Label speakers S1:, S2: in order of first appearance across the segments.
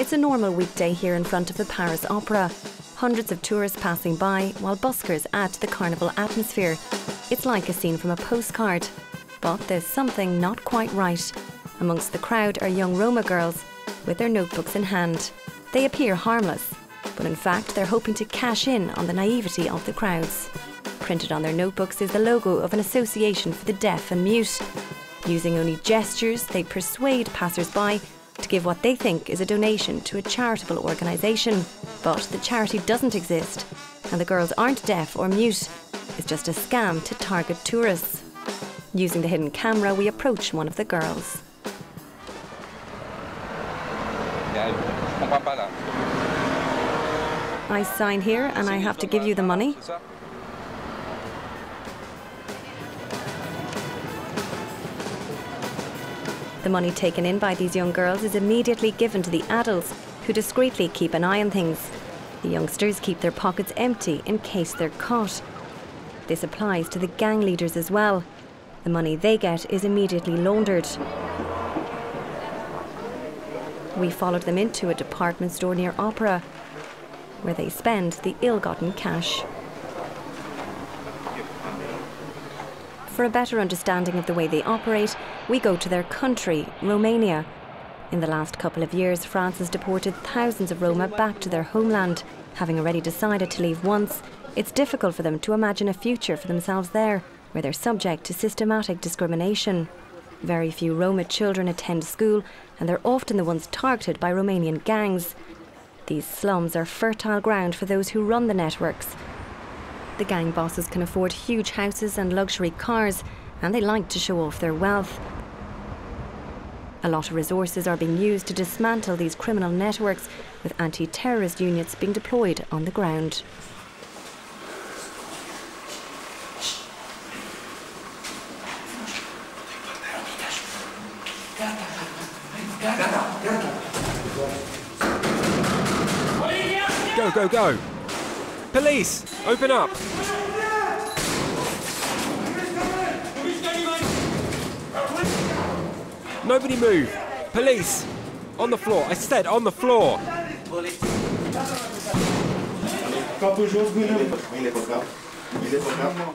S1: It's a normal weekday here in front of the Paris Opera. Hundreds of tourists passing by, while buskers add to the carnival atmosphere. It's like a scene from a postcard. But there's something not quite right. Amongst the crowd are young Roma girls with their notebooks in hand. They appear harmless, but in fact they're hoping to cash in on the naivety of the crowds. Printed on their notebooks is the logo of an association for the deaf and mute. Using only gestures, they persuade passers-by to give what they think is a donation to a charitable organisation. But the charity doesn't exist, and the girls aren't deaf or mute. It's just a scam to target tourists. Using the hidden camera, we approach one of the girls. I sign here and I have to give you the money? The money taken in by these young girls is immediately given to the adults, who discreetly keep an eye on things. The youngsters keep their pockets empty in case they're caught. This applies to the gang leaders as well. The money they get is immediately laundered. We followed them into a department store near Opera, where they spend the ill-gotten cash. For a better understanding of the way they operate, we go to their country, Romania. In the last couple of years, France has deported thousands of Roma back to their homeland. Having already decided to leave once, it's difficult for them to imagine a future for themselves there, where they're subject to systematic discrimination. Very few Roma children attend school, and they're often the ones targeted by Romanian gangs. These slums are fertile ground for those who run the networks. The gang bosses can afford huge houses and luxury cars, and they like to show off their wealth. A lot of resources are being used to dismantle these criminal networks, with anti-terrorist units being deployed on the ground.
S2: Go, go, go! Police! Open up! Nobody move! Police! On the floor! I said on the floor!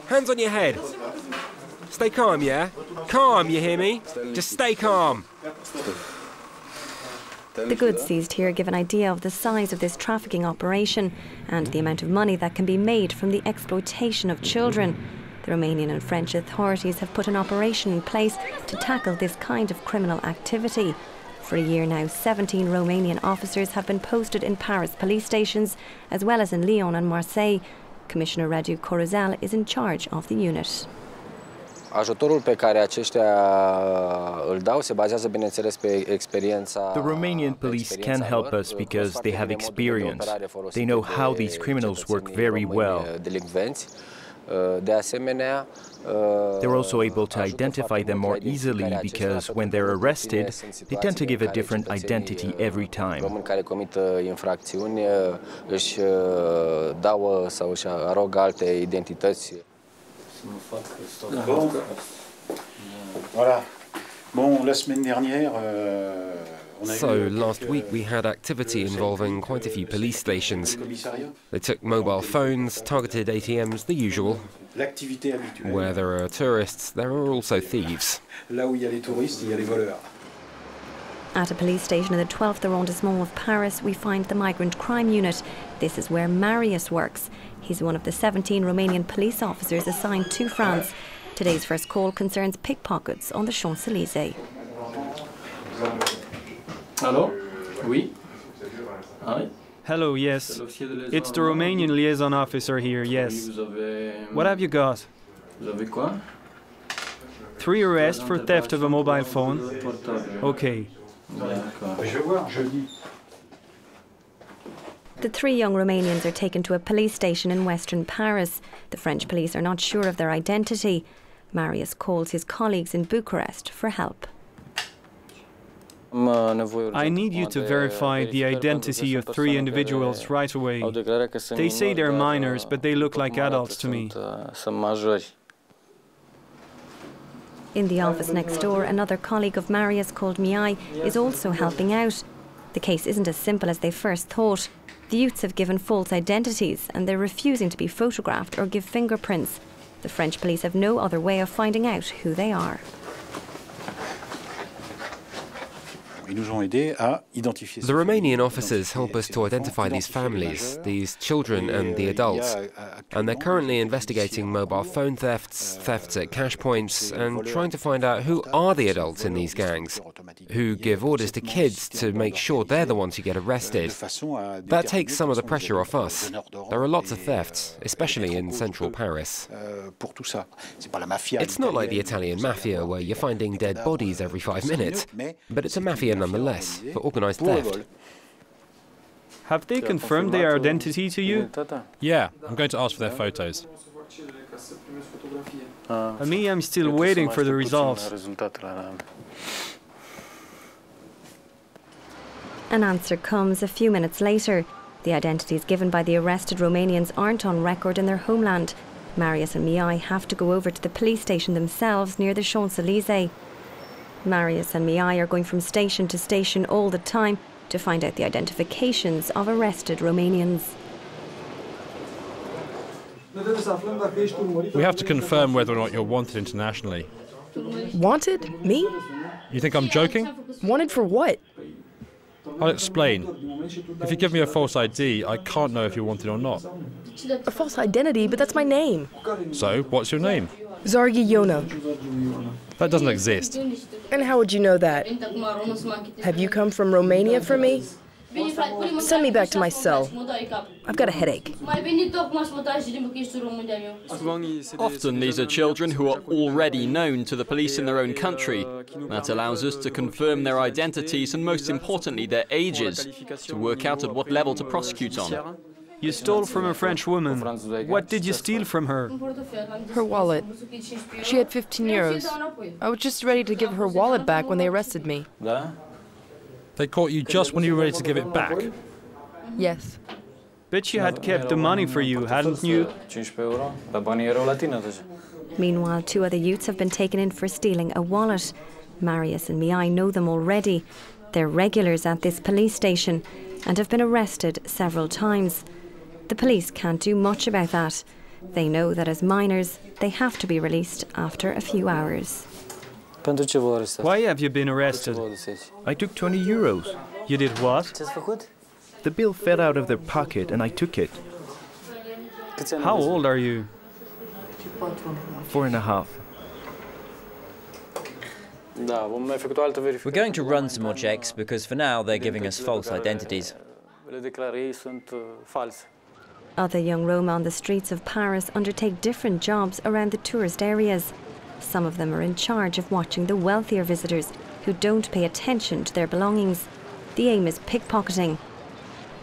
S2: Hands on your head! Stay calm, yeah? Calm, you hear me? Just stay calm!
S1: The goods seized here give an idea of the size of this trafficking operation and the amount of money that can be made from the exploitation of children. The Romanian and French authorities have put an operation in place to tackle this kind of criminal activity. For a year now, 17 Romanian officers have been posted in Paris police stations, as well as in Lyon and Marseille. Commissioner Radu Coruzel is in charge of the unit.
S3: Ajutorul pe care aceștia îl dau se bazează, bineînțeles, pe experiența.
S4: The Romanian police can help us because they have experience. They know how these criminals work very well.
S3: De asemenea,
S4: they're also able to identify them more easily because when they're arrested, they tend to give a different identity every time.
S3: Români care comit infracțiuni își dau sau își arogă alte identități.
S2: So, last week we had activity involving quite a few police stations. They took mobile phones, targeted ATMs, the usual. Where there are tourists, there are also thieves.
S1: At a police station in the 12th arrondissement of Paris, we find the migrant crime unit. This is where Marius works. He's one of the 17 Romanian police officers assigned to France. Today's first call concerns pickpockets on the Champs-Élysées.
S5: Hello? Oui? Hi?
S6: Hello, yes. It's the Romanian liaison officer here, yes. What have you got? 3 arrests for theft of a mobile phone. Okay.
S1: The 3 young Romanians are taken to a police station in western Paris. The French police are not sure of their identity. Marius calls his colleagues in Bucharest for help.
S6: I need you to verify the identity of 3 individuals right away. They say they're minors, but they look like adults to me.
S1: In the office next door, another colleague of Marius called Mihai is also helping out. The case isn't as simple as they first thought. The youths have given false identities and they're refusing to be photographed or give fingerprints. The French police have no other way of finding out who they are.
S2: The Romanian officers help us to identify these families, these children and the adults. And they're currently investigating mobile phone thefts, thefts at cash points, and trying to find out who are the adults in these gangs, who give orders to kids to make sure they're the ones who get arrested. That takes some of the pressure off us. There are lots of thefts, especially in central Paris. It's not like the Italian mafia, where you're finding dead bodies every 5 minutes, but it's a mafia nonetheless, for organised theft.
S6: Have they confirmed their identity to you?
S7: Yeah, I'm going to ask for their photos.
S6: Me, I'm still waiting for the results.
S1: An answer comes a few minutes later. The identities given by the arrested Romanians aren't on record in their homeland. Marius and Mihai have to go over to the police station themselves near the Champs-Élysées. Marius and Mihai are going from station to station all the time to find out the identifications of arrested Romanians.
S7: We have to confirm whether or not you're wanted internationally.
S8: Wanted? Me?
S7: You think I'm joking?
S8: Wanted for what?
S7: I'll explain. If you give me a false ID, I can't know if you're wanted or not.
S8: A false identity, but that's my name.
S7: So, what's your name?
S8: Zargi Yona.
S7: That doesn't exist.
S8: And how would you know that? Have you come from Romania for me? Send me back to my cell. I've got a headache.
S9: Often these are children who are already known to the police in their own country. That allows us to confirm their identities and, most importantly, their ages, to work out at what level to prosecute on.
S6: You stole from a French woman. What did you steal from her?
S8: Her wallet. She had 15 euros. I was just ready to give her wallet back when they arrested me.
S7: They caught you just when you were ready to give it back.
S8: Yes.
S6: Bet you had kept the money for you, hadn't you?
S1: Meanwhile, 2 other youths have been taken in for stealing a wallet. Marius and Mihai know them already. They're regulars at this police station and have been arrested several times. The police can't do much about that. They know that as minors, they have to be released after a few hours.
S6: Why have you been arrested?
S4: I took 20 euros.
S6: You did what?
S4: The bill fell out of their pocket and I took it.
S6: How old are you?
S4: 4.5.
S10: We're going to run some more checks because for now they're giving us false identities.
S1: Other young Roma on the streets of Paris undertake different jobs around the tourist areas. Some of them are in charge of watching the wealthier visitors who don't pay attention to their belongings. The aim is pickpocketing.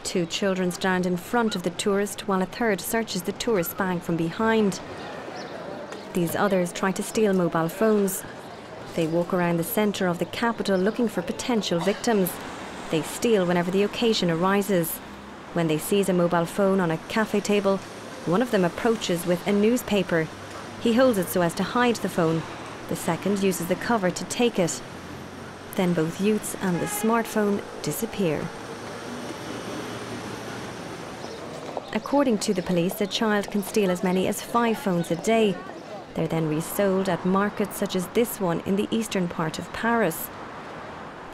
S1: 2 children stand in front of the tourist while a third searches the tourist's bag from behind. These others try to steal mobile phones. They walk around the centre of the capital looking for potential victims. They steal whenever the occasion arises. When they seize a mobile phone on a cafe table, one of them approaches with a newspaper. He holds it so as to hide the phone. The second uses the cover to take it. Then both youths and the smartphone disappear. According to the police, a child can steal as many as 5 phones a day. They're then resold at markets such as this one in the eastern part of Paris.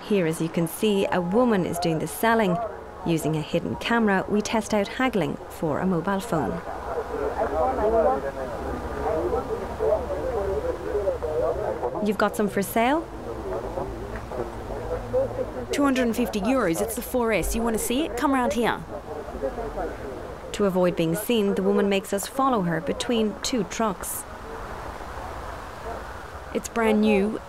S1: Here, as you can see, a woman is doing the selling. Using a hidden camera, we test out haggling for a mobile phone. You've got some for sale?
S11: 250 euros, it's the 4S. You want to see it? Come round here.
S1: To avoid being seen, the woman makes us follow her between 2 trucks.
S11: It's brand new.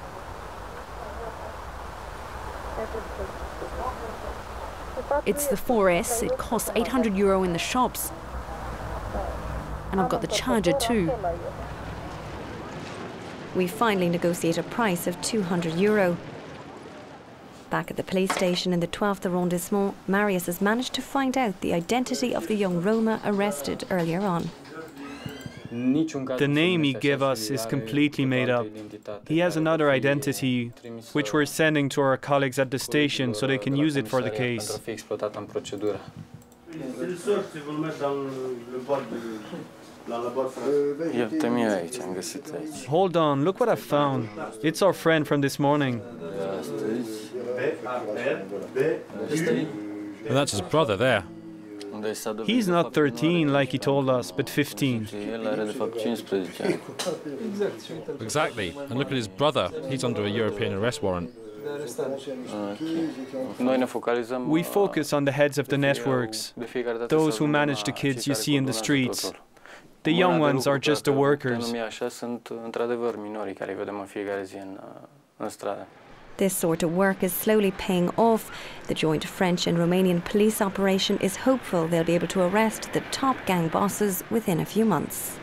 S11: It's the 4S. It costs 800 euro in the shops. And I've got the charger too.
S1: We finally negotiate a price of 200 euro. Back at the police station in the 12th arrondissement, Marius has managed to find out the identity of the young Roma arrested earlier on.
S6: The name he gave us is completely made up. He has another identity, which we're sending to our colleagues at the station so they can use it for the case. Hold on, look what I found. It's our friend from this morning.
S7: And that's his brother there.
S6: He's not 13 like he told us, but 15.
S7: Exactly. And look at his brother. He's under a European arrest warrant.
S6: We focus on the heads of the networks, those who manage the kids you see in the streets. The young ones are just the workers.
S1: This sort of work is slowly paying off. The joint French and Romanian police operation is hopeful they'll be able to arrest the top gang bosses within a few months.